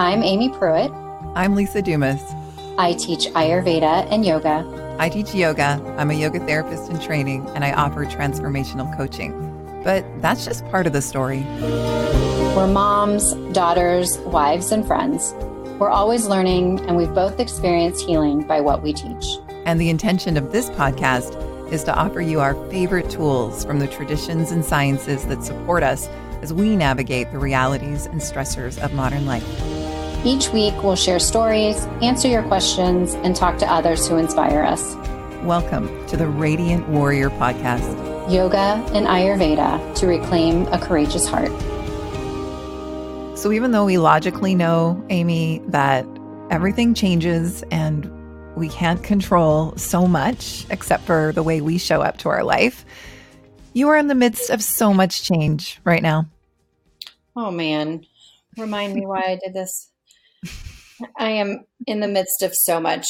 I'm Aimee Pruitt. I'm Lisa Dumas. I teach Ayurveda and yoga. I teach yoga. I'm a yoga therapist in training, and I offer transformational coaching. But that's just part of the story. We're moms, daughters, wives, and friends. We're always learning, and we've both experienced healing by what we teach. And the intention of this podcast is to offer you our favorite tools from the traditions and sciences that support us as we navigate the realities and stressors of modern life. Each week, we'll share stories, answer your questions, and talk to others who inspire us. Welcome to the Radiant Warrior Podcast. Yoga and Ayurveda to reclaim a courageous heart. So even though we logically know, Aimee, that everything changes and we can't control so much except for the way we show up to our life, you are in the midst of so much change right now. Oh man, remind me why I did this. I am in the midst of so much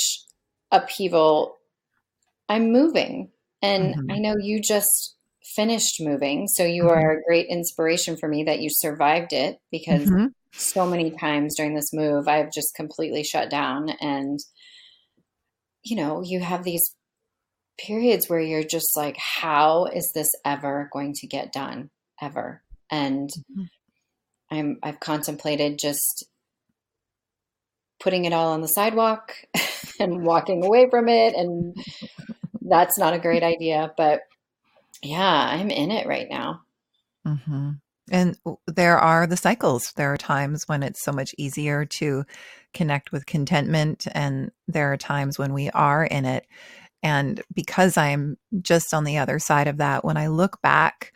upheaval. I'm moving, and I know you just finished moving, so you are a great inspiration for me that you survived it, because so many times during this move, I've just completely shut down. And, you know, you have these periods where you're just like, how is this ever going to get done? Ever. And I've contemplated just putting it all on the sidewalk and walking away from it. And that's not a great idea, but yeah, I'm in it right now. And there are the cycles. There are times when it's so much easier to connect with contentment, and there are times when we are in it. And because I'm just on the other side of that, when I look back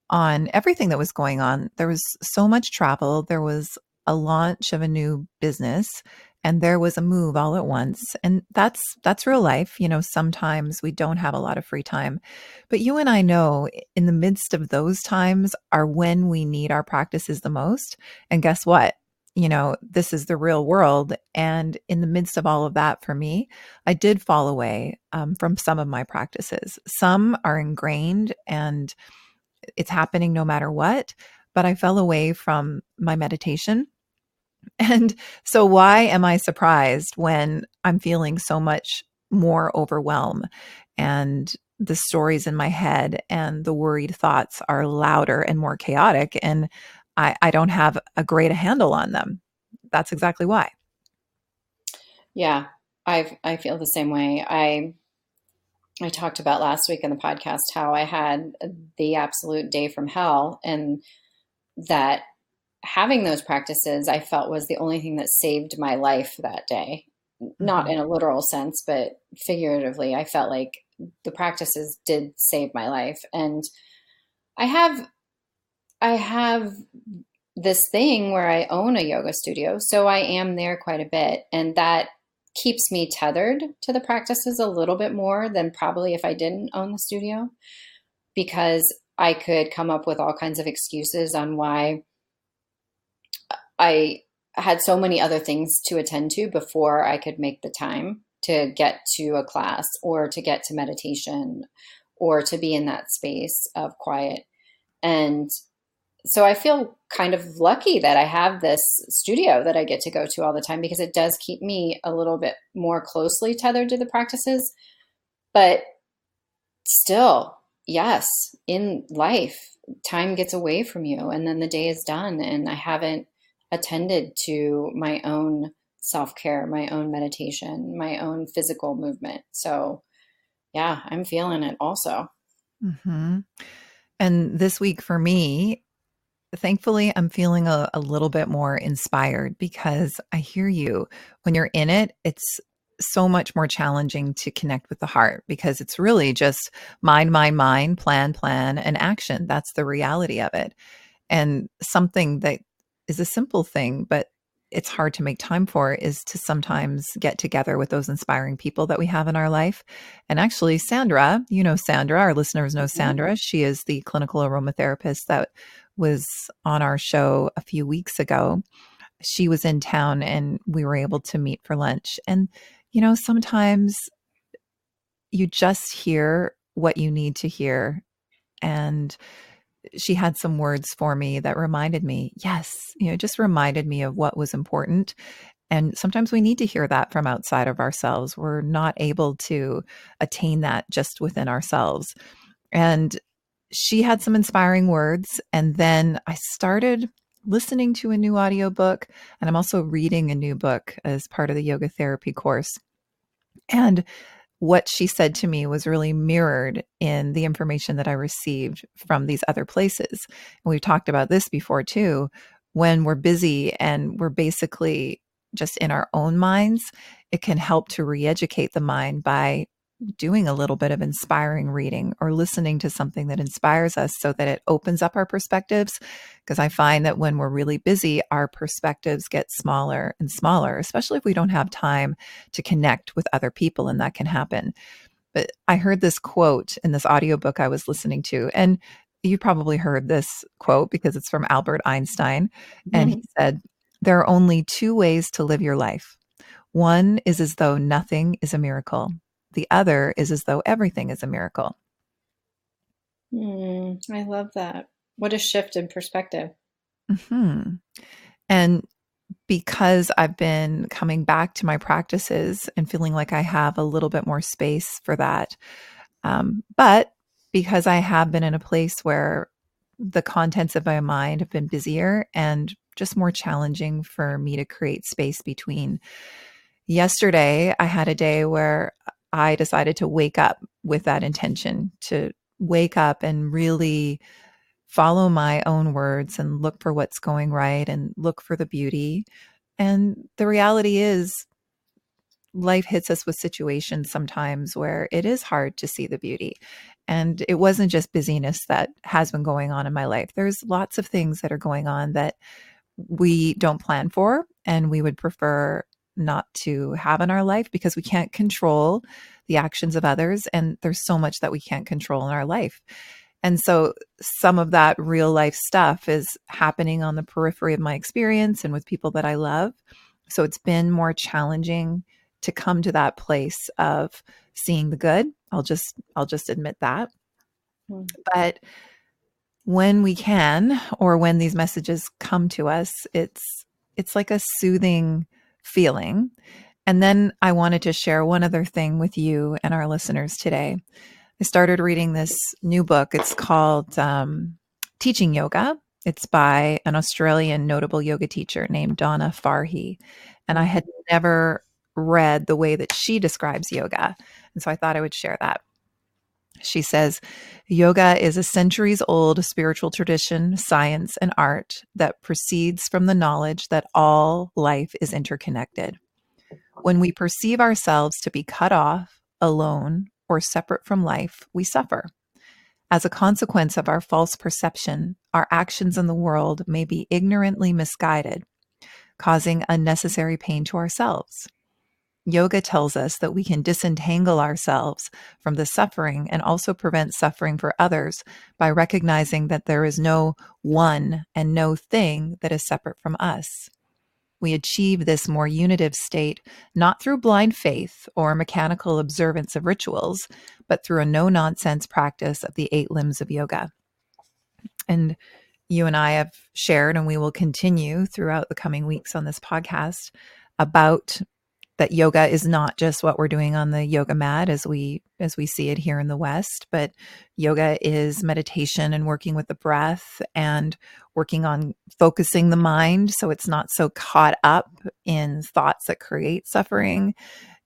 on everything that was going on, there was so much travel, there was a launch of a new business, and there was a move all at once. And that's real life. You know, sometimes we don't have a lot of free time, but you and I know in the midst of those times are when we need our practices the most. And guess what? You know, this is the real world. And in the midst of all of that, for me, I did fall away from some of my practices. Some are ingrained and it's happening no matter what, but I fell away from my meditation. And so why am I surprised when I'm feeling so much more overwhelm and the stories in my head and the worried thoughts are louder and more chaotic, and I don't have a great handle on them? That's exactly why. Yeah, I feel the same way. I talked about last week in the podcast how I had the absolute day from hell, and that having those practices I felt was the only thing that saved my life that day. Not in a literal sense, but figuratively, I felt like the practices did save my life. And I have this thing where I own a yoga studio, so I am there quite a bit, and that keeps me tethered to the practices a little bit more than probably if I didn't own the studio, because I could come up with all kinds of excuses on why I had so many other things to attend to before I could make the time to get to a class or to get to meditation or to be in that space of quiet. And so I feel kind of lucky that I have this studio that I get to go to all the time, because it does keep me a little bit more closely tethered to the practices. But still, yes, in life, time gets away from you and then the day is done. And I haven't attended to my own self-care, my own meditation, my own physical movement. So yeah, I'm feeling it also. And this week for me, thankfully, I'm feeling a little bit more inspired, because I hear you. When you're in it, it's so much more challenging to connect with the heart, because it's really just mind, plan, and action. That's the reality of it. And something that is a simple thing, but it's hard to make time for, is to sometimes get together with those inspiring people that we have in our life. And actually, Sandra, you know Sandra, our listeners know Sandra. She is the clinical aromatherapist that was on our show a few weeks ago. She was in town and we were able to meet for lunch. And, you know, sometimes you just hear what you need to hear. And she had some words for me that reminded me, yes, just reminded me of what was important. And sometimes we need to hear that from outside of ourselves. We're not able to attain that just within ourselves. And she had some inspiring words. And then I started listening to a new audiobook, and I'm also reading a new book as part of the yoga therapy course. And what she said to me was really mirrored in the information that I received from these other places. And we've talked about this before too. When we're busy and we're basically just in our own minds, it can help to re-educate the mind by doing a little bit of inspiring reading or listening to something that inspires us so that it opens up our perspectives. Because I find that when we're really busy, our perspectives get smaller and smaller, especially if we don't have time to connect with other people, and that can happen. But I heard this quote in this audiobook I was listening to, and you probably heard this quote because it's from Albert Einstein. And he said, "There are only two ways to live your life. One is as though nothing is a miracle. The other is as though everything is a miracle." I love that. What a shift in perspective. Hmm. And because I've been coming back to my practices and feeling like I have a little bit more space for that, but because I have been in a place where the contents of my mind have been busier and just more challenging for me to create space between. Yesterday, I had a day where I decided to wake up with that intention to wake up and really follow my own words and look for what's going right and look for the beauty. And the reality is, life hits us with situations sometimes where it is hard to see the beauty. And it wasn't just busyness that has been going on in my life. There's lots of things that are going on that we don't plan for and we would prefer not to have in our life because we can't control the actions of others. And there's so much that we can't control in our life. And so some of that real life stuff is happening on the periphery of my experience and with people that I love. So it's been more challenging to come to that place of seeing the good. I'll just admit that. But when we can, or when these messages come to us, it's like a soothing feeling. And then I wanted to share one other thing with you and our listeners today. I started reading this new book. It's called Teaching Yoga. It's by an Australian notable yoga teacher named Donna Farhi. And I had never read the way that she describes yoga. And so I thought I would share that. She says, yoga is a centuries old spiritual tradition, science, and art that proceeds from the knowledge that all life is interconnected. When we perceive ourselves to be cut off, alone, or separate from life, we suffer. As a consequence of our false perception, our actions in the world may be ignorantly misguided, causing unnecessary pain to ourselves. Yoga tells us that we can disentangle ourselves from the suffering and also prevent suffering for others by recognizing that there is no one and no thing that is separate from us. We achieve this more unitive state not through blind faith or mechanical observance of rituals, but through a no-nonsense practice of the 8 limbs of yoga. And you and I have shared, and we will continue throughout the coming weeks on this podcast, about that yoga is not just what we're doing on the yoga mat as we see it here in the West, but yoga is meditation and working with the breath and working on focusing the mind so it's not so caught up in thoughts that create suffering.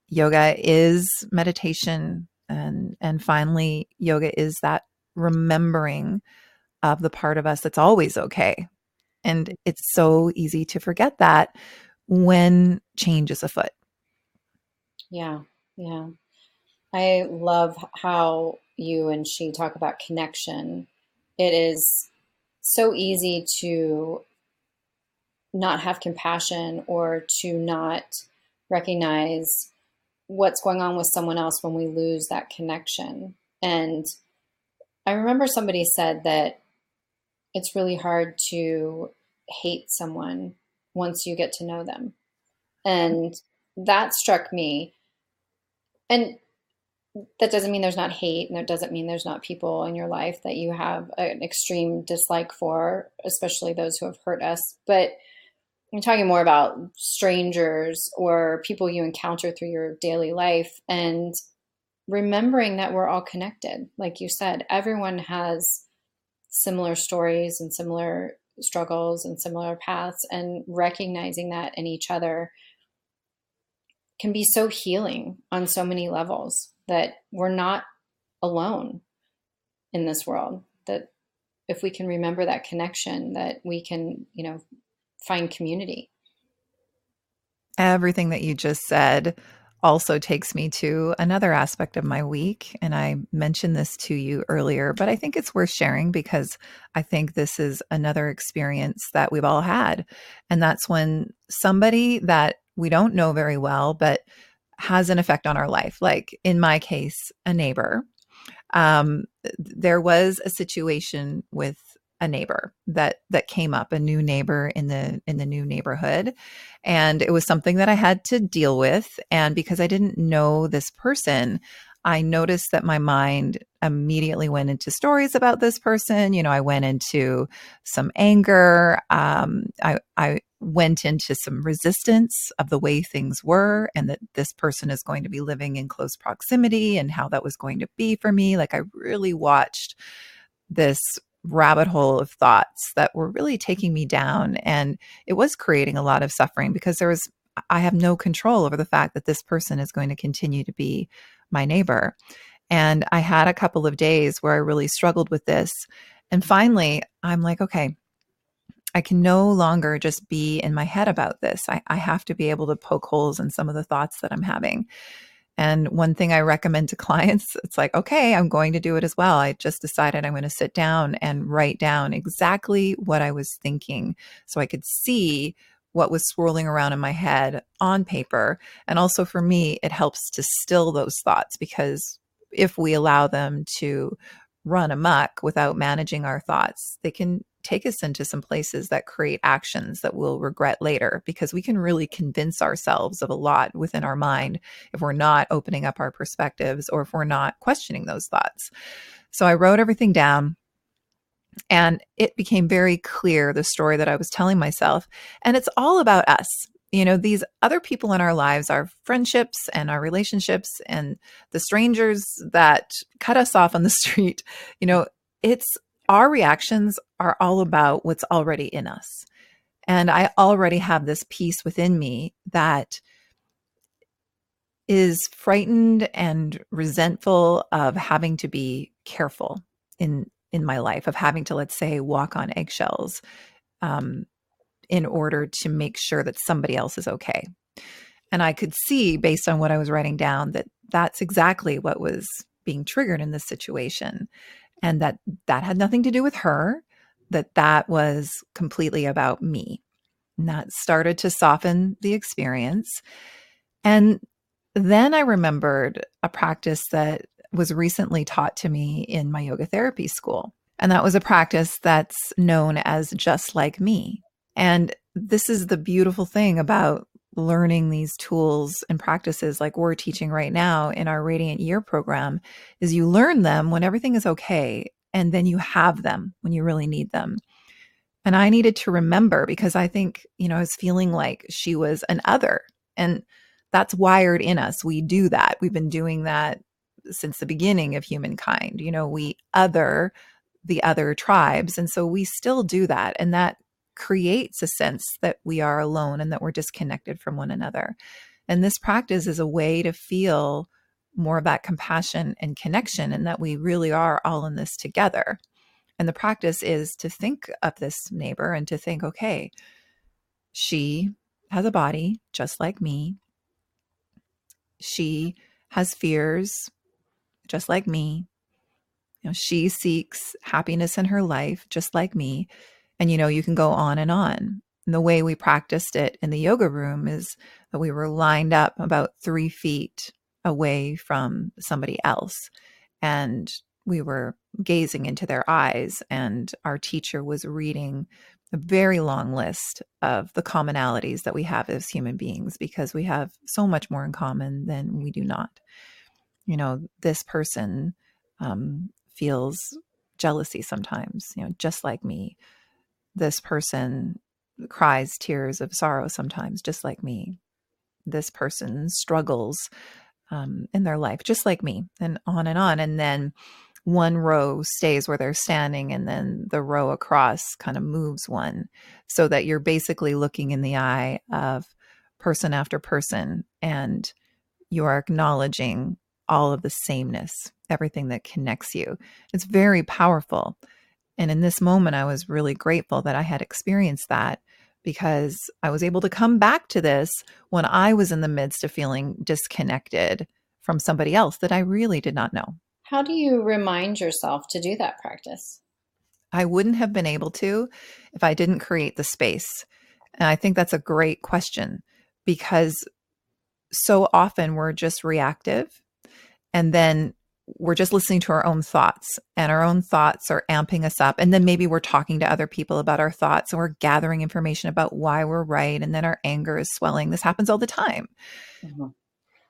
Yoga is meditation, and finally yoga is that remembering of the part of us that's always okay. And it's so easy to forget that when change is afoot. Yeah, yeah. I love how you and she talk about connection. It is so easy to not have compassion or to not recognize what's going on with someone else when we lose that connection. And I remember somebody said that it's really hard to hate someone once you get to know them. And that struck me. And that doesn't mean there's not hate, and that doesn't mean there's not people in your life that you have an extreme dislike for, especially those who have hurt us. But I'm talking more about strangers or people you encounter through your daily life, and remembering that we're all connected. Like you said, everyone has similar stories and similar struggles and similar paths, and recognizing that in each other can be so healing on so many levels, that we're not alone in this world. That if we can remember that connection, that we can, find community. Everything that you just said also takes me to another aspect of my week. And I mentioned this to you earlier, but I think it's worth sharing because I think this is another experience that we've all had. And that's when somebody that we don't know very well, but has an effect on our life, like in my case, a neighbor. um, there was a situation with a neighbor that came up, a new neighbor in the new neighborhood, and it was something that I had to deal with. And because I didn't know this person, I noticed that my mind immediately went into stories about this person. I went into some anger. I went into some resistance of the way things were, and that this person is going to be living in close proximity and how that was going to be for me. Like, I really watched this rabbit hole of thoughts that were really taking me down. And it was creating a lot of suffering because I have no control over the fact that this person is going to continue to be my neighbor. And I had a couple of days where I really struggled with this. And finally, I'm like, okay, I can no longer just be in my head about this. I have to be able to poke holes in some of the thoughts that I'm having. And one thing I recommend to clients, it's like, okay, I'm going to do it as well. I just decided I'm going to sit down and write down exactly what I was thinking so I could see what was swirling around in my head on paper. And also for me, it helps to still those thoughts, because if we allow them to run amok without managing our thoughts, they can take us into some places that create actions that we'll regret later, because we can really convince ourselves of a lot within our mind if we're not opening up our perspectives or if we're not questioning those thoughts. So I wrote everything down, and it became very clear, the story that I was telling myself. And it's all about us. These other people in our lives, our friendships and our relationships, and the strangers that cut us off on the street, it's our reactions are all about what's already in us. And I already have this piece within me that is frightened and resentful of having to be careful in my life, of having to, let's say, walk on eggshells, um, in order to make sure that somebody else is okay. And I could see, based on what I was writing down, that that's exactly what was being triggered in this situation, and that had nothing to do with her, that was completely about me. And that started to soften the experience. And then I remembered a practice that was recently taught to me in my yoga therapy school. And that was a practice that's known as just like me. And this is the beautiful thing about learning these tools and practices like we're teaching right now in our Radiant Year program, is you learn them when everything is okay, and then you have them when you really need them. And I needed to remember, because I think, I was feeling like she was an other. And that's wired in us. We do that. We've been doing that since the beginning of humankind. We other the other tribes. And so we still do that. And that creates a sense that we are alone and that we're disconnected from one another. And this practice is a way to feel more of that compassion and connection, and that we really are all in this together. And the practice is to think of this neighbor and to think, okay, she has a body just like me. She has fears just like me. She seeks happiness in her life just like me. And, you can go on and on. And the way we practiced it in the yoga room is that we were lined up about 3 feet away from somebody else. And we were gazing into their eyes, and our teacher was reading a very long list of the commonalities that we have as human beings, because we have so much more in common than we do not. this person feels jealousy sometimes, just like me. This person cries tears of sorrow sometimes, just like me. This person struggles in their life, just like me, and on and on. And then one row stays where they're standing, and then the row across kind of moves one, so that you're basically looking in the eye of person after person, and you are acknowledging all of the sameness, everything that connects you. It's very powerful. And in this moment, I was really grateful that I had experienced that, because I was able to come back to this when I was in the midst of feeling disconnected from somebody else that I really did not know. How do you remind yourself to do that practice? I wouldn't have been able to if I didn't create the space. And I think that's a great question, because so often we're just reactive, and then we're just listening to our own thoughts, and our own thoughts are amping us up. And then maybe we're talking to other people about our thoughts, and we're gathering information about why we're right. And then our anger is swelling. This happens all the time. Mhm.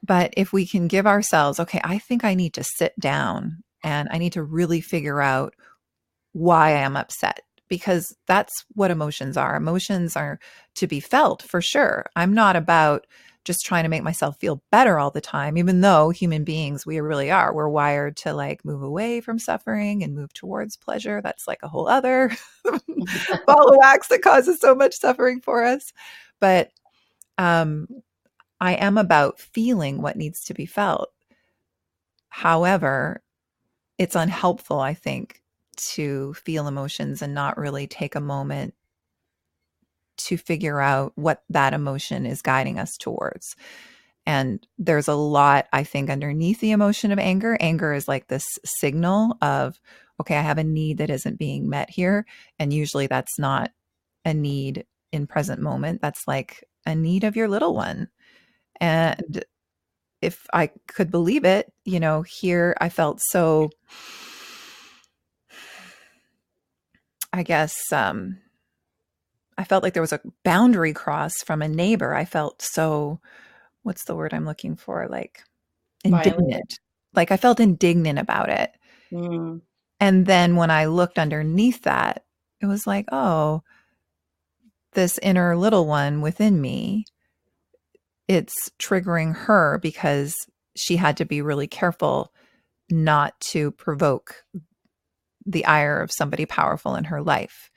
But if we can give ourselves, okay, I think I need to sit down and I need to really figure out why I am upset, because that's what emotions are. Emotions are to be felt, for sure. I'm not about just trying to make myself feel better all the time, even though human beings, we really are. We're wired to like move away from suffering and move towards pleasure. That's like a whole other ball of wax that causes so much suffering for us. But I am about feeling what needs to be felt. However, it's unhelpful, I think, to feel emotions and not really take a moment to figure out what that emotion is guiding us towards. And there's a lot, I think, underneath the emotion of anger. Anger is like this signal of, okay, I have a need that isn't being met here. And usually that's not a need in present moment. That's like a need of your little one. And if I could believe it, here I felt so, I guess, I felt like there was a boundary cross from a neighbor. I felt so, what's the word I'm looking for? Like Violated. indignant. Like I felt indignant about it. Mm. And then when I looked underneath that, it was like, oh, this inner little one within me, it's triggering her because she had to be really careful not to provoke the ire of somebody powerful in her life.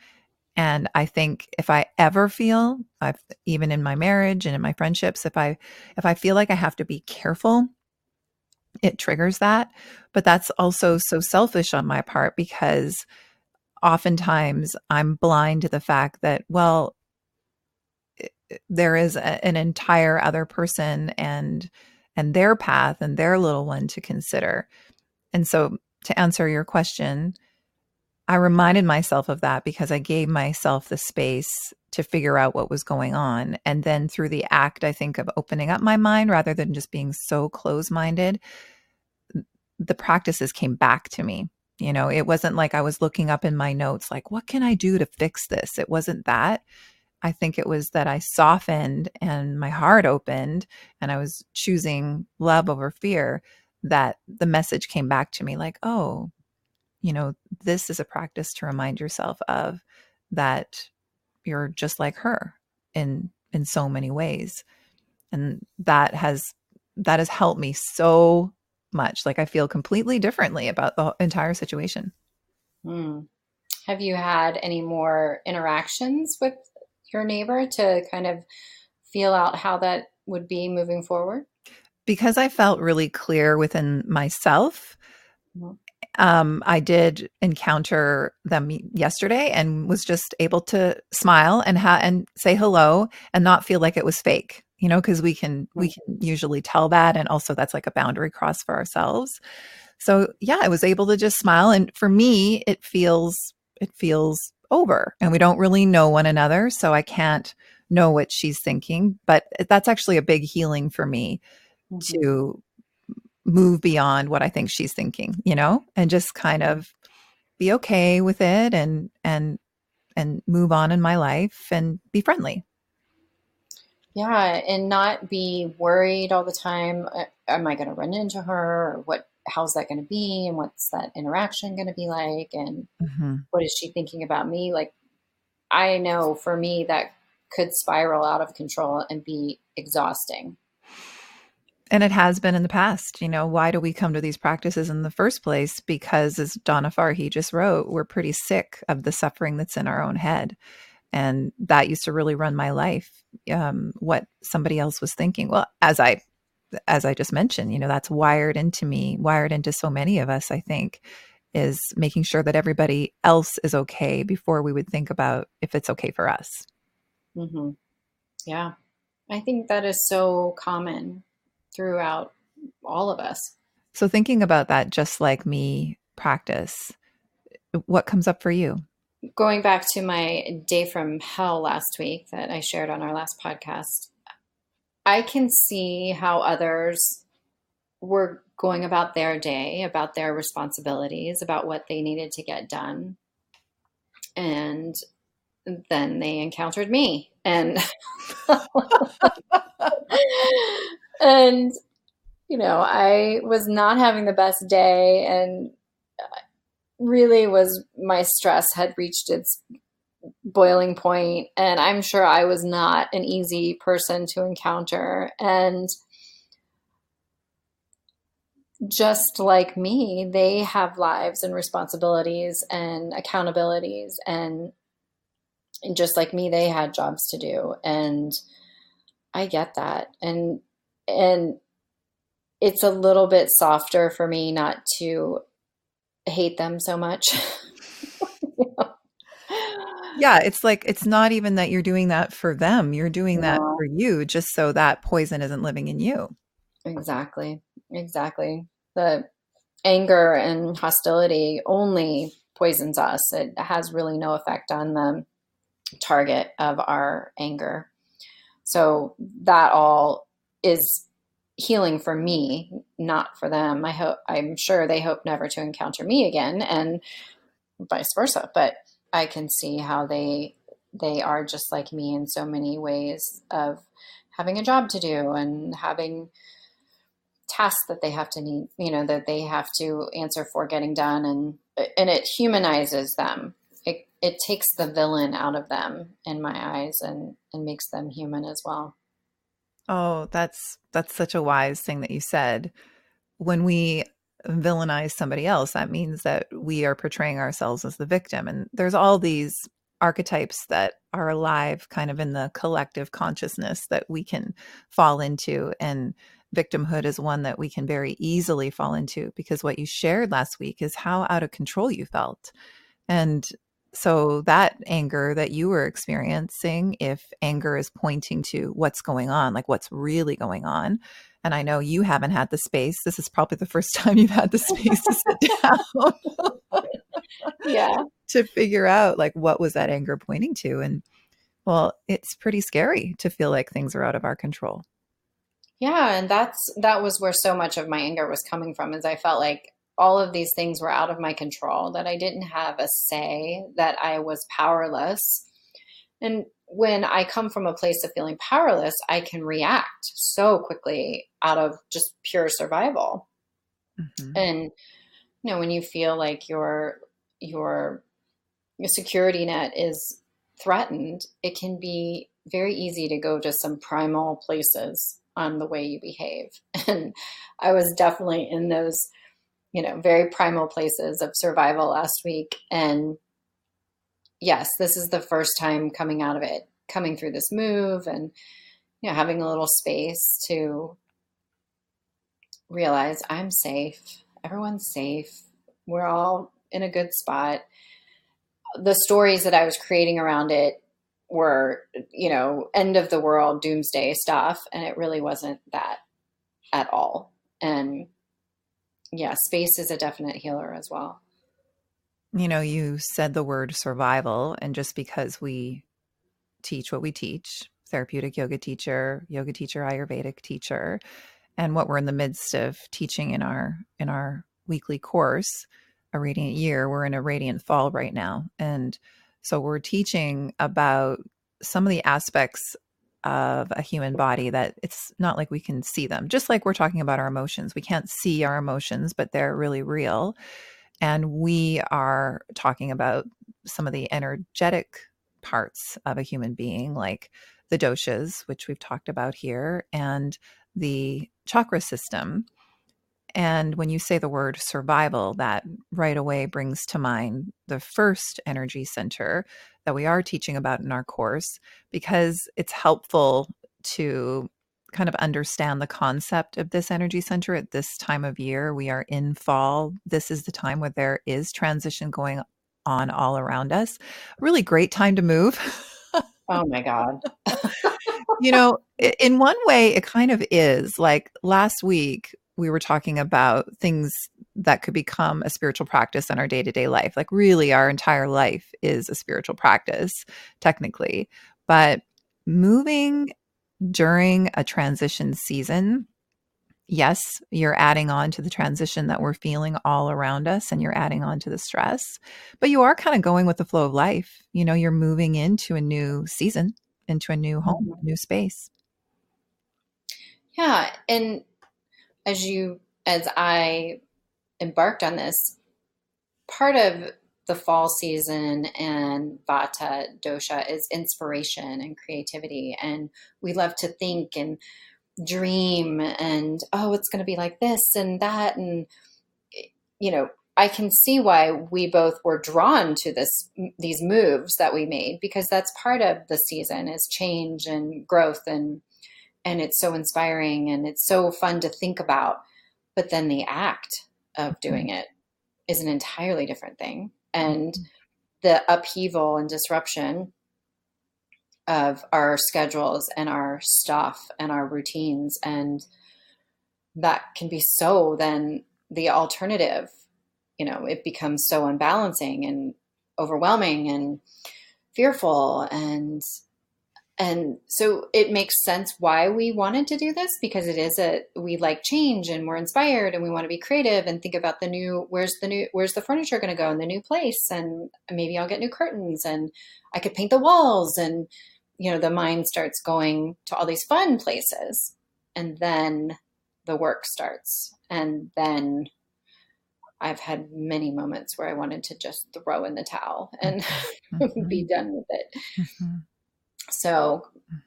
And I think if I ever feel, even in my marriage and in my friendships, if I feel like I have to be careful, it triggers that. But that's also so selfish on my part, because oftentimes I'm blind to the fact that, well, there is an entire other person and their path and their little one to consider. And so, to answer your question, I reminded myself of that because I gave myself the space to figure out what was going on. And then through the act, I think, of opening up my mind rather than just being so close-minded, the practices came back to me. It wasn't like I was looking up in my notes, like, what can I do to fix this? It wasn't that. I think it was that I softened and my heart opened and I was choosing love over fear, that the message came back to me like, oh, this is a practice to remind yourself of, that you're just like her in so many ways. And that has helped me so much. Like I feel completely differently about the entire situation. Mm. Have you had any more interactions with your neighbor to kind of feel out how that would be moving forward? Because I felt really clear within myself, Mhm. I did encounter them yesterday and was just able to smile and say hello and not feel like it was fake, because we can usually tell that. And also that's like a boundary cross for ourselves. So yeah, I was able to just smile. And for me, it feels over, and we don't really know one another. So I can't know what she's thinking, but that's actually a big healing for me, Mhm. to move beyond what I think she's thinking, and just kind of be okay with it, and move on in my life and be friendly. Yeah, and not be worried all the time. Am I going to run into her? Or how's that going to be? And what's that interaction going to be like? And Mhm. what is she thinking about me? Like, I know for me that could spiral out of control and be exhausting. And it has been in the past. Why do we come to these practices in the first place? Because, as Donna Farhi just wrote, we're pretty sick of the suffering that's in our own head. And that used to really run my life. What somebody else was thinking. Well, as I just mentioned, that's wired into me, wired into so many of us, I think, is making sure that everybody else is okay before we would think about if it's okay for us. Hmm. Yeah. I think that is so common throughout all of us. So thinking about that just like me practice, what comes up for you? Going back to my day from hell last week that I shared on our last podcast, I can see how others were going about their day, about their responsibilities, about what they needed to get done. And then they encountered me. And I was not having the best day, and really was my stress had reached its boiling point, and I'm sure I was not an easy person to encounter. And just like me, they have lives and responsibilities and accountabilities, and just like me, they had jobs to do. And I get that. And it's a little bit softer for me not to hate them so much. Yeah, it's like it's not even that you're doing that for them. You're doing that No, for you just so that poison isn't living in you. exactly. Exactly. The anger and hostility only poisons us. It has really no effect on the target of our anger. So that all is healing for me, not for them. I'm sure they hope never to encounter me again, and vice versa. But I can see how they are just like me in so many ways of having a job to do and having tasks that they have to need, that they have to answer for getting done, and it humanizes them. It takes the villain out of them in my eyes, and makes them human as well. Oh, that's such a wise thing that you said. When we villainize somebody else, that means that we are portraying ourselves as the victim. And there's all these archetypes that are alive kind of in the collective consciousness that we can fall into. And victimhood is one that we can very easily fall into because what you shared last week is how out of control you felt. And so that anger that you were experiencing, if anger is pointing to what's going on, like what's really going on, and I know you haven't had the space. This is probably the first time you've had the space to sit down Yeah. to figure out like what was that anger pointing to. And well, it's pretty scary to feel like things are out of our control. Yeah, and that was where so much of my anger was coming from, is I felt like all of these things were out of my control, that I didn't have a say, that I was powerless. And when I come from a place of feeling powerless, I can react so quickly out of just pure survival. Hmm. And when you feel like your your security net is threatened, it can be very easy to go to some primal places on the way you behave. And I was definitely in those, very primal places of survival last week. And yes, this is the first time coming out of it, coming through this move, and having a little space to realize I'm safe. Everyone's safe. We're all in a good spot. The stories that I was creating around it were, end of the world, doomsday stuff. And it really wasn't that at all. And yeah, space is a definite healer as well. You said the word survival, and just because we teach what we teach, therapeutic yoga teacher, Ayurvedic teacher, and what we're in the midst of teaching in our weekly course, a radiant year, we're in a radiant fall right now. And so we're teaching about some of the aspects of a human body that it's not like we can see them. Just like we're talking about our emotions. We can't see our emotions, but they're really real. And we are talking about some of the energetic parts of a human being, like the doshas, which we've talked about here, and the chakra system. And when you say the word survival, that right away brings to mind the first energy center that we are teaching about in our course, because it's helpful to kind of understand the concept of this energy center at this time of year. We are in fall. This is the time where there is transition going on all around us. Really great time to move. Oh my God. In one way, it kind of is. Like last week, we were talking about things that could become a spiritual practice in our day to day life. Like, really, our entire life is a spiritual practice, technically. But moving during a transition season, yes, you're adding on to the transition that we're feeling all around us and you're adding on to the stress, but you are kind of going with the flow of life. You're moving into a new season, into a new home, Mhm. a new space. Yeah. And as I embarked on this, part of the fall season and Vata dosha is inspiration and creativity. And we love to think and dream and, oh, it's going to be like this and that. And, I can see why we both were drawn to these moves that we made, because that's part of the season is change and growth, and it's so inspiring and it's so fun to think about. But then the act of doing it is an entirely different thing. And the upheaval and disruption of our schedules and our stuff and our routines, and that can be so then the alternative, it becomes so unbalancing and overwhelming and fearful, and so it makes sense why we wanted to do this, because we like change and we're inspired and we want to be creative and think about where's the furniture going to go in the new place, and maybe I'll get new curtains and I could paint the walls, and the mind starts going to all these fun places, and then the work starts, and then I've had many moments where I wanted to just throw in the towel and be done with it. So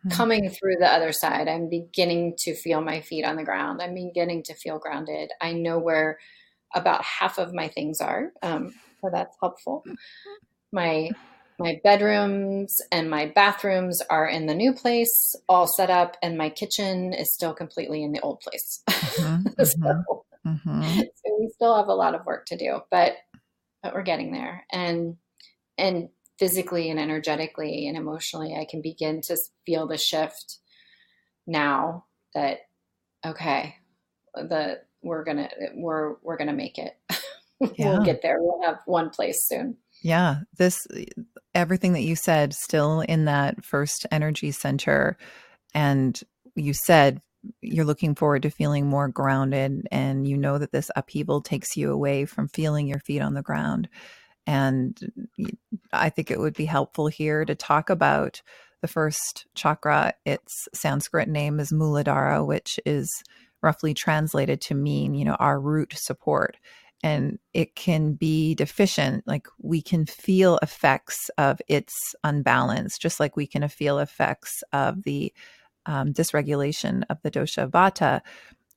coming through the other side, I'm beginning to feel my feet on the ground. I'm beginning to feel grounded. I know where about half of my things are, so that's helpful. My bedrooms and my bathrooms are in the new place, all set up, and my kitchen is still completely in the old place. So we still have a lot of work to do, but we're getting there. And physically and energetically and emotionally, I can begin to feel the shift now that, okay, we're gonna make it. We'll Yeah. get there. We'll have one place soon. Yeah. Everything that you said, still in that first energy center. And you said you're looking forward to feeling more grounded, and that this upheaval takes you away from feeling your feet on the ground. And I think it would be helpful here to talk about the first chakra. Its Sanskrit name is Muladhara, which is roughly translated to mean, our root support. And it can be deficient. Like, we can feel effects of its unbalance, just like we can feel effects of the dysregulation of the dosha Vata.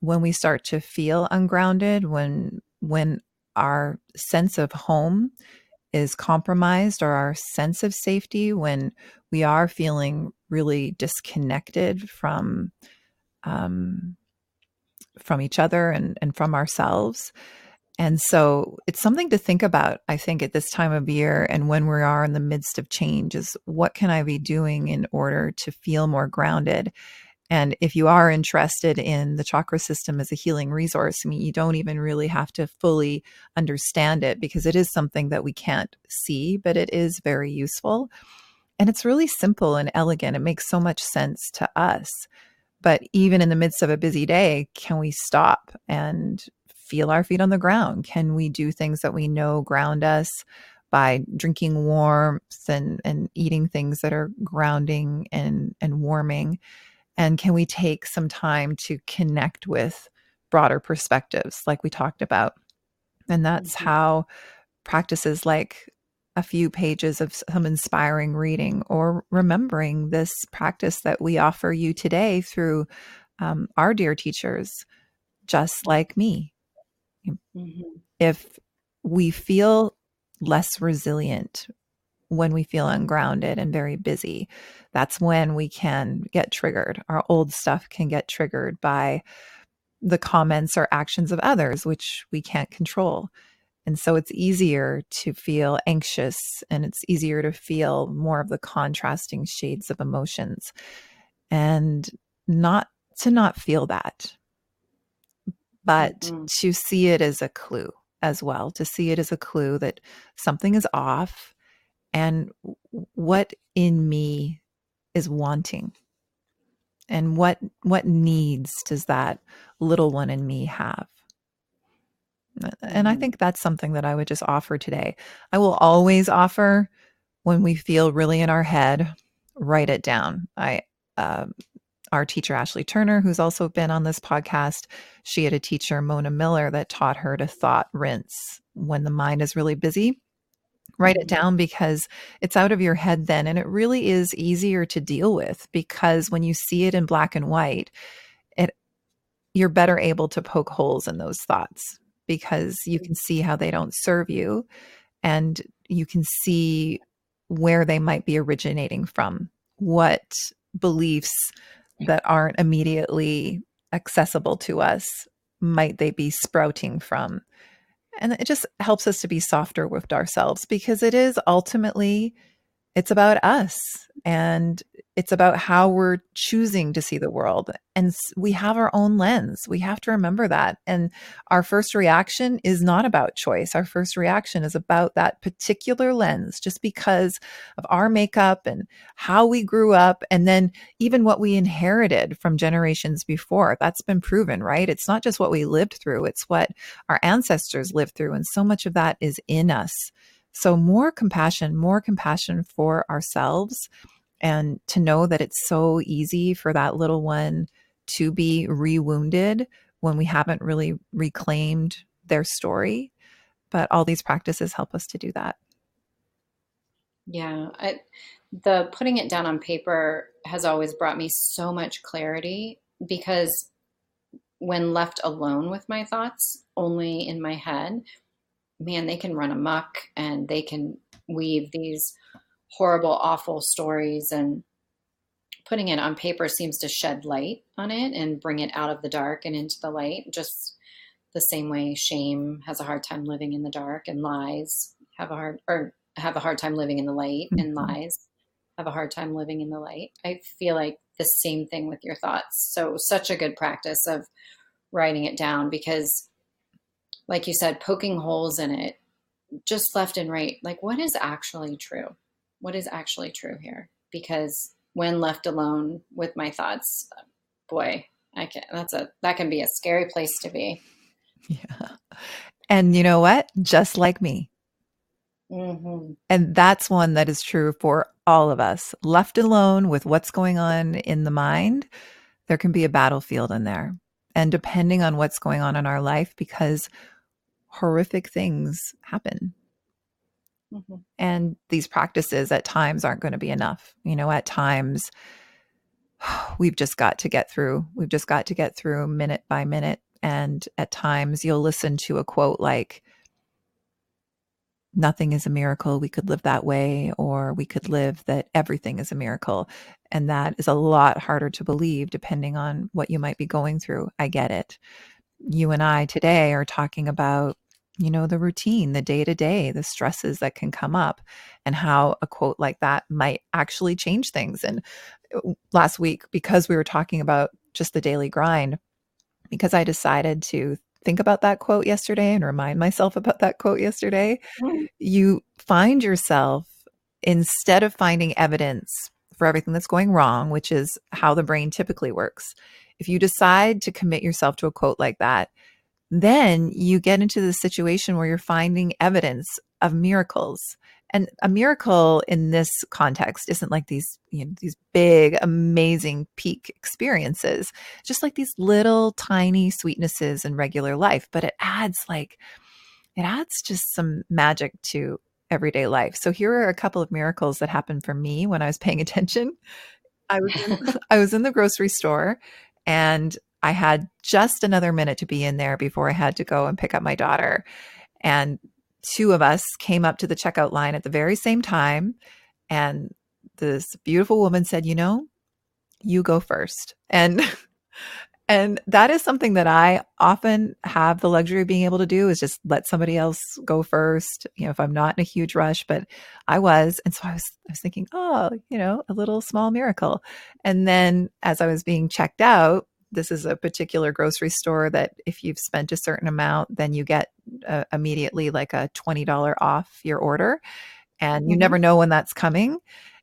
When we start to feel ungrounded, when our sense of home is compromised, or our sense of safety, when we are feeling really disconnected from each other and from ourselves. And so it's something to think about, I think, at this time of year and when we are in the midst of change, is what can I be doing in order to feel more grounded? And if you are interested in the chakra system as a healing resource, I mean, you don't even really have to fully understand it, because it is something that we can't see, but it is very useful. And it's really simple and elegant. It makes so much sense to us. But even in the midst of a busy day, can we stop and feel our feet on the ground? Can we do things that we know ground us by drinking warmth and eating things that are grounding and warming? And can we take some time to connect with broader perspectives like we talked about? And that's Mhm. how practices like a few pages of some inspiring reading or remembering this practice that we offer you today through our dear teachers, just like me. Mhm. If we feel less resilient when we feel ungrounded and very busy, that's when we can get triggered. Our old stuff can get triggered by the comments or actions of others, which we can't control. And so it's easier to feel anxious and it's easier to feel more of the contrasting shades of emotions and not to not feel that, but Mhm. to see it as a clue as well, to see it as a clue that something is off and what in me is wanting and what needs does that little one in me have. And I Mhm. think that's something that I would just offer today. I will always offer when we feel really in our head, write it down. Um, our teacher, Ashley Turner, who's also been on this podcast, she had a teacher, Mona Miller, that taught her to thought rinse when the mind is really busy. Write it Mhm. down because it's out of your head then. And it really is easier to deal with because when you see it in black and white, it you're better able to poke holes in those thoughts because you can see how they don't serve you and you can see where they might be originating from, what beliefs that aren't immediately accessible to us might they be sprouting from. And it just helps us to be softer with ourselves because it is ultimately it's about us and it's about how we're choosing to see the world. And we have our own lens. We have to remember that. And our first reaction is not about choice. Our first reaction is about that particular lens, just because of our makeup and how we grew up. And then even what we inherited from generations before. That's been proven, right? It's not just what we lived through, it's what our ancestors lived through. And so much of that is in us. So more compassion for ourselves and to know that it's so easy for that little one to be rewounded when we haven't really reclaimed their story. But all these practices help us to do that. Yeah, the putting it down on paper has always brought me so much clarity because when left alone with my thoughts, only in my head, man, they can run amok and they can weave these horrible, awful stories. And putting it on paper seems to shed light on it and bring it out of the dark and into the light, just the same way shame has a hard time living in the dark and lies have a hard time living in the light and Mhm. lies have a hard time living in the light. I feel like the same thing with your thoughts. So such a good practice of writing it down because like you said, poking holes in it just left and right. Like what is actually true? What is actually true here? Because when left alone with my thoughts, boy, that can be a scary place to be. Yeah. And you know what? Just like me. Mm-hmm. And that's one that is true for all of us. Left alone with what's going on in the mind, there can be a battlefield in there. And depending on what's going on in our life, because horrific things happen. Mm-hmm. And these practices at times aren't going to be enough. At times we've just got to get through minute by minute. And at times you'll listen to a quote like, nothing is a miracle. We could live that way, or we could live that everything is a miracle. And that is a lot harder to believe depending on what you might be going through. I get it. You and I today are talking about, the routine, the day to day, the stresses that can come up, and how a quote like that might actually change things. And last week, because we were talking about just the daily grind, because I decided to think about that quote yesterday and remind myself about that quote yesterday, you find yourself, instead of finding evidence for everything that's going wrong, which is how the brain typically works, if you decide to commit yourself to a quote like that, then you get into the situation where you're finding evidence of miracles. And a miracle in this context isn't like these, these big, amazing peak experiences, just like these little tiny sweetnesses in regular life. But it adds just some magic to everyday life. So here are a couple of miracles that happened for me when I was paying attention. I was in the grocery store, and I had just another minute to be in there before I had to go and pick up my daughter. And two of us came up to the checkout line at the very same time. And this beautiful woman said, you go first. And that is something that I often have the luxury of being able to do, is just let somebody else go first, if I'm not in a huge rush, but I was. And so I was thinking, oh, a little small miracle. And then as I was being checked out, this is a particular grocery store that if you've spent a certain amount, then you get immediately like a $20 off your order. And you never know when that's coming.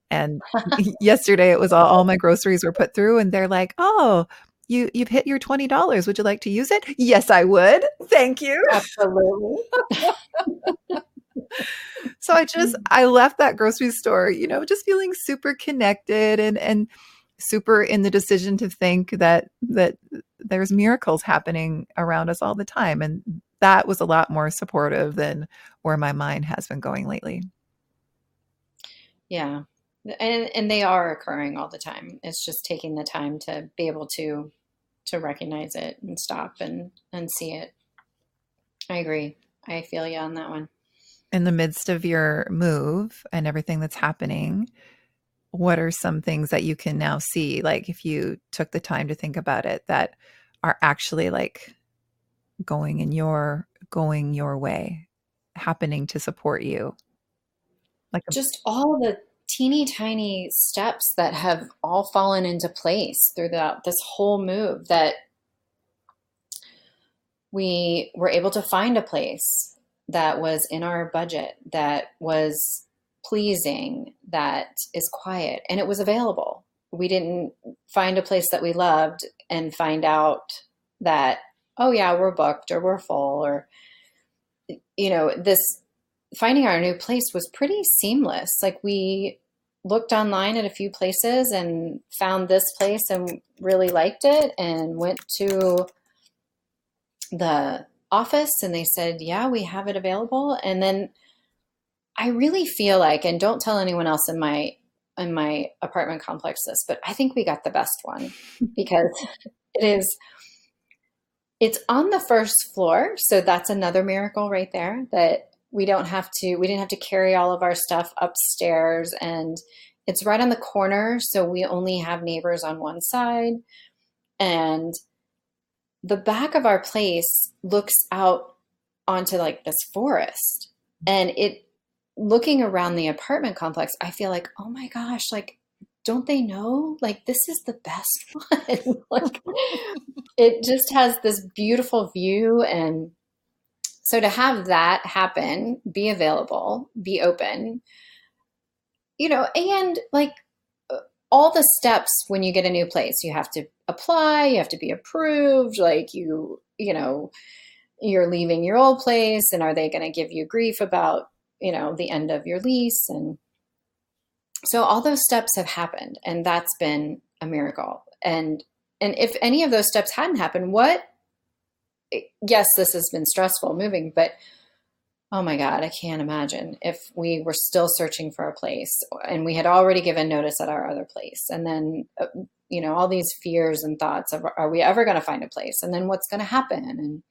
And yesterday it was all my groceries were put through, and they're like, oh, you've hit your $20. Would you like to use it? Yes, I would. Thank you. Absolutely. So I left that grocery store, just feeling super connected and super in the decision to think that there's miracles happening around us all the time. And that was a lot more supportive than where my mind has been going lately. Yeah. And they are occurring all the time. It's just taking the time to be able to recognize it and stop and see it. I agree. I feel you on that one. In the midst of your move and everything that's happening, what are some things that you can now see, like if you took the time to think about it, that are actually like going your way, happening to support you? Like Just all the teeny tiny steps that have all fallen into place throughout this whole move, that we were able to find a place that was in our budget, that was pleasing, that is quiet, and it was available. We didn't find a place that we loved and find out that, oh yeah, we're booked or we're full, or, this finding our new place was pretty seamless. Like, we looked online at a few places and found this place and really liked it, and went to the office and they said, yeah, we have it available. And then I really feel like, and don't tell anyone else in my apartment complex this, but I think we got the best one, because it's on the first floor. So that's another miracle right there, that we didn't have to carry all of our stuff upstairs, and it's right on the corner. So we only have neighbors on one side, and the back of our place looks out onto like this forest, and looking around the apartment complex, I feel like, oh my gosh, like, don't they know? Like, this is the best one. Like, it just has this beautiful view. And so to have that happen, be available, be open, and like all the steps when you get a new place, you have to apply, you have to be approved, like you're leaving your old place, and are they going to give you grief about, the end of your lease? And so all those steps have happened, and that's been a miracle. And if any of those steps hadn't happened, yes, this has been stressful moving, but oh my God, I can't imagine if we were still searching for a place and we had already given notice at our other place. And then, all these fears and thoughts of, are we ever going to find a place? And then what's going to happen? And,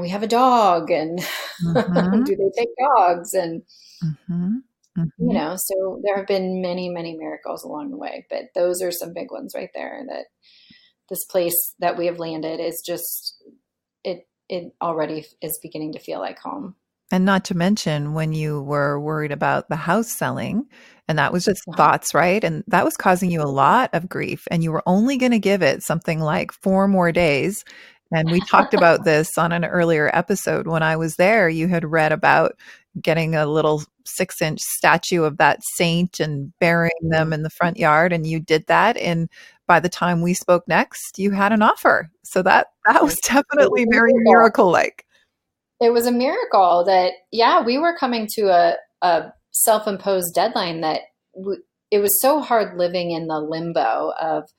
we have a dog, and do they take dogs? And, so there have been many, many miracles along the way, but those are some big ones right there, that this place that we have landed is just, it already is beginning to feel like home. And not to mention when you were worried about the house selling, and that was just thoughts, right? And that was causing you a lot of grief, and you were only going to give it something like 4 more days. And we talked about this on an earlier episode. When I was there, you had read about getting a little 6-inch statue of that saint and burying them in the front yard. And you did that. And by the time we spoke next, you had an offer. So that was definitely very miracle-like. it was a miracle that, yeah, we were coming to a self-imposed deadline that it was so hard living in the limbo of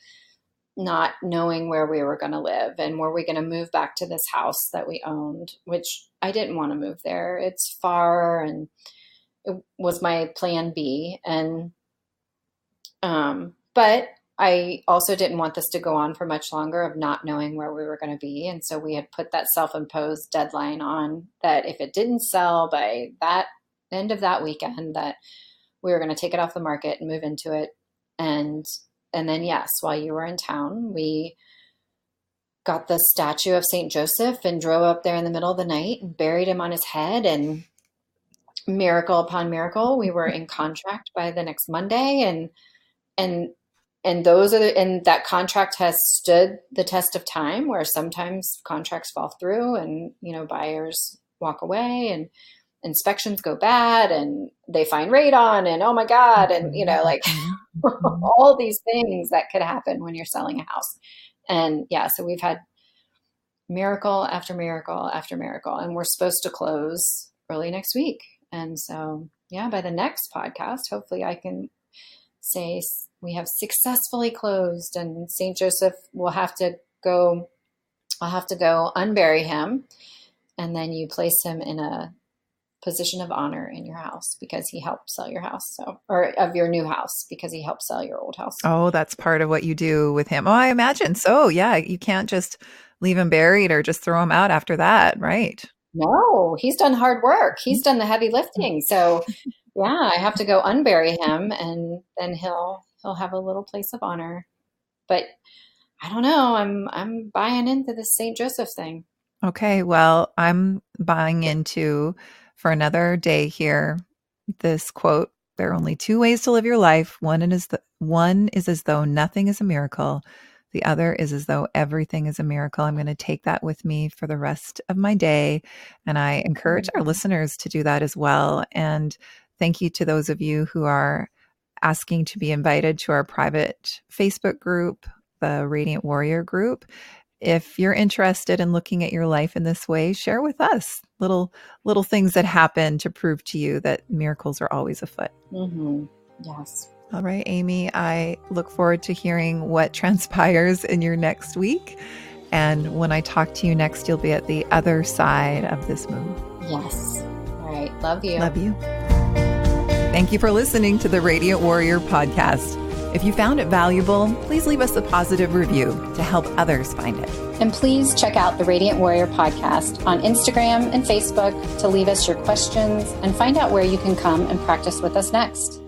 not knowing where we were going to live and were we going to move back to this house that we owned, which I didn't want to move there. It's far, and it was my plan B. And, but I also didn't want this to go on for much longer of not knowing where we were going to be. And so we had put that self-imposed deadline on that if it didn't sell by that end of that weekend, that we were going to take it off the market and move into it. And then, yes, while you were in town, we got the statue of St. Joseph and drove up there in the middle of the night and buried him on his head. And miracle upon miracle, we were in contract by the next Monday. And that contract has stood the test of time, where sometimes contracts fall through and, buyers walk away and inspections go bad and they find radon and, oh my God. And, all these things that could happen when you're selling a house. And yeah, so we've had miracle after miracle after miracle, and we're supposed to close early next week. And so, yeah, by the next podcast, hopefully I can say we have successfully closed, and St. Joseph will have to go, I'll have to go unbury him. And then you place him in a position of honor in your house because he helped sell your house. Or of your new house because he helped sell your old house. Oh, that's part of what you do with him. Oh, I imagine so. Yeah. You can't just leave him buried or just throw him out after that. Right. No, he's done hard work. He's done the heavy lifting. So yeah, I have to go unbury him, and then he'll have a little place of honor. But I don't know. I'm buying into this St. Joseph thing. Okay. Well, I'm buying into, for another day here, this quote: "There are only two ways to live your life. One is as though nothing is a miracle. The other is as though everything is a miracle." I'm going to take that with me for the rest of my day. And I encourage our listeners to do that as well. And thank you to those of you who are asking to be invited to our private Facebook group, the Radiant Warrior group. If you're interested in looking at your life in this way, share with us little things that happen to prove to you that miracles are always afoot. Mm-hmm. Yes. All right, Aimee, I look forward to hearing what transpires in your next week. And when I talk to you next, you'll be at the other side of this move. Yes. All right. Love you. Love you. Thank you for listening to the Radiant Warrior podcast. If you found it valuable, please leave us a positive review to help others find it. And please check out the Radiant Warrior podcast on Instagram and Facebook to leave us your questions and find out where you can come and practice with us next.